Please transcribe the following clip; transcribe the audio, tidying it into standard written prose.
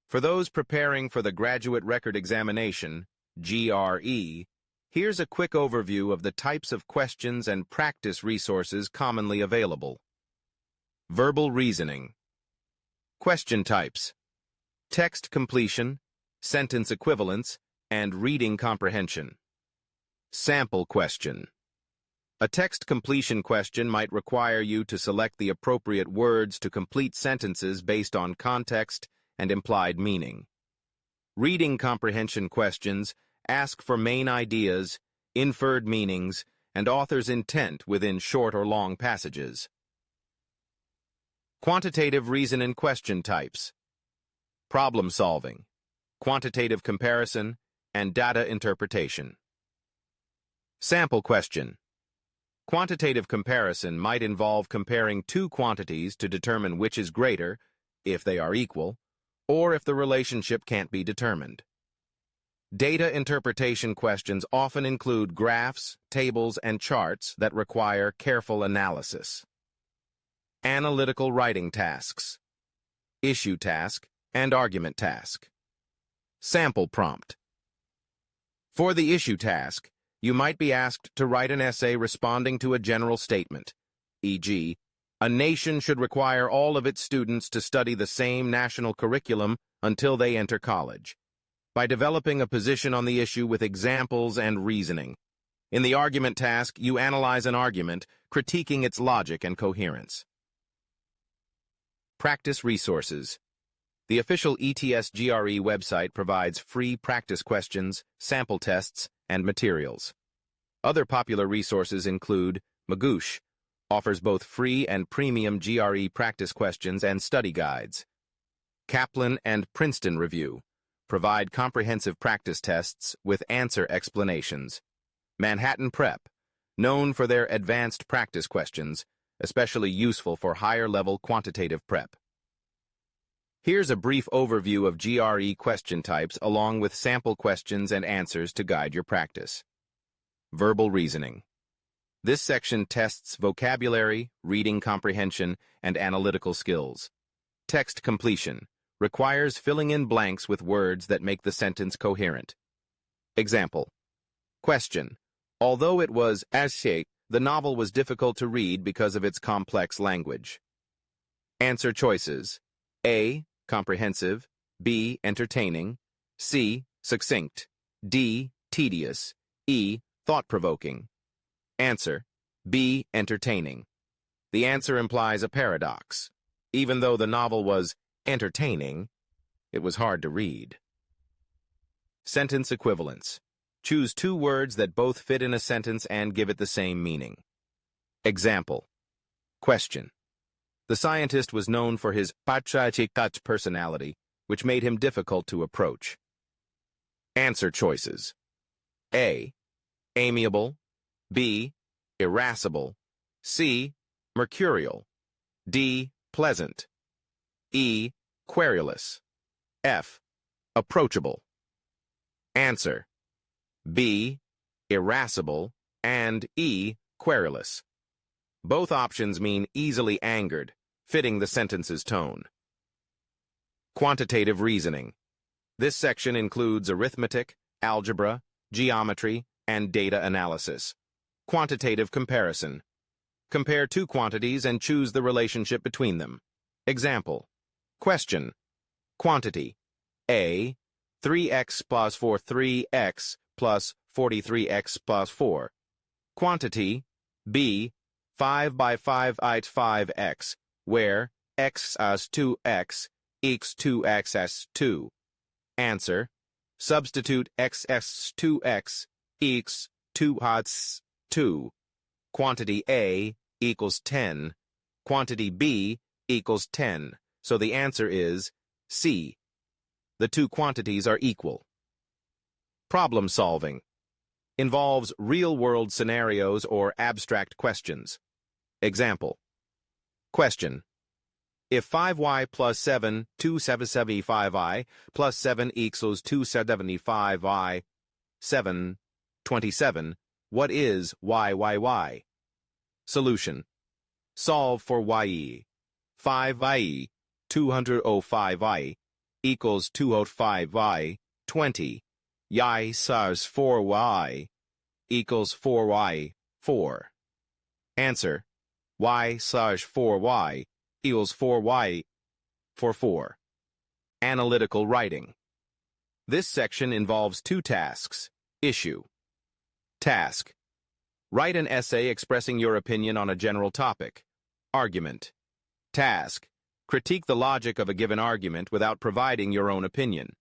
For those preparing for the Graduate Record Examination, GRE, here's a quick overview of the types of questions and practice resources commonly available. Verbal reasoning. Question types: text completion, sentence equivalence, and reading comprehension. Sample question. A text completion question might require you to select the appropriate words to complete sentences based on context and implied meaning. Reading comprehension questions ask for main ideas, inferred meanings, and author's intent within short or long passages. Quantitative reasoning question types: problem solving, quantitative comparison, and data interpretation. Sample question. Quantitative comparison might involve comparing two quantities to determine which is greater, if they are equal, or if the relationship can't be determined. Data interpretation questions often include graphs, tables, and charts that require careful analysis. Analytical writing tasks: issue task and argument task. Sample prompt. For the issue task, you might be asked to write an essay responding to a general statement, e.g., a nation should require all of its students to study the same national curriculum until they enter college, by developing a position on the issue with examples and reasoning. In the argument task, you analyze an argument, critiquing its logic and coherence. Practice resources. The official ETS GRE website provides free practice questions, sample tests, and materials. Other popular resources include Magoosh, offers both free and premium GRE practice questions and study guides. Kaplan and Princeton Review provide comprehensive practice tests with answer explanations. Manhattan Prep, known for their advanced practice questions, especially useful for higher-level quantitative prep. Here's a brief overview of GRE question types along with sample questions and answers to guide your practice. Verbal reasoning. This section tests vocabulary, reading comprehension, and analytical skills. Text completion requires filling in blanks with words that make the sentence coherent. Example. Question. Although it was the novel was difficult to read because of its complex language. Answer choices: A. Comprehensive, B. Entertaining, C. Succinct, D. Tedious, E. Thought-provoking. Answer: B. Entertaining. The answer implies a paradox. Even though the novel was entertaining, it was hard to read. Sentence equivalence. Choose two words that both fit in a sentence and give it the same meaning. Example. Question. The scientist was known for his pachachikat personality, which made him difficult to approach. Answer choices: A. Amiable, B. Irascible, C. Mercurial, D. Pleasant, E. Querulous, F. Approachable. Answer: B. Irascible and E. Querulous. Both options mean easily angered, fitting the sentence's tone. Quantitative reasoning. This section includes arithmetic, algebra, geometry, and data analysis. Quantitative comparison. Compare two quantities and choose the relationship between them. Example. Question. Quantity. A. 3x plus 4 3x plus 43x plus 4. Quantity. B. 5 by 5 equals 5x, where x as 2x equals 2x as 2. Answer. Substitute x as 2x equals 2 as 2. Quantity A equals 10. Quantity B equals 10. So the answer is C. The two quantities are equal. Problem solving. Involves real-world scenarios or abstract questions. Example. Question. If 5y plus 7, 275i, plus 7 equals 275i, 7, 27, what is y? Solution. Solve for ye. 5i, 205i, equals 205y, 20. Y size 4y equals 4y, 4. Answer, y size 4y equals 4y for 4. Analytical writing. This section involves two tasks. Issue. Task. Write an essay expressing your opinion on a general topic. Argument. Task. Critique the logic of a given argument without providing your own opinion.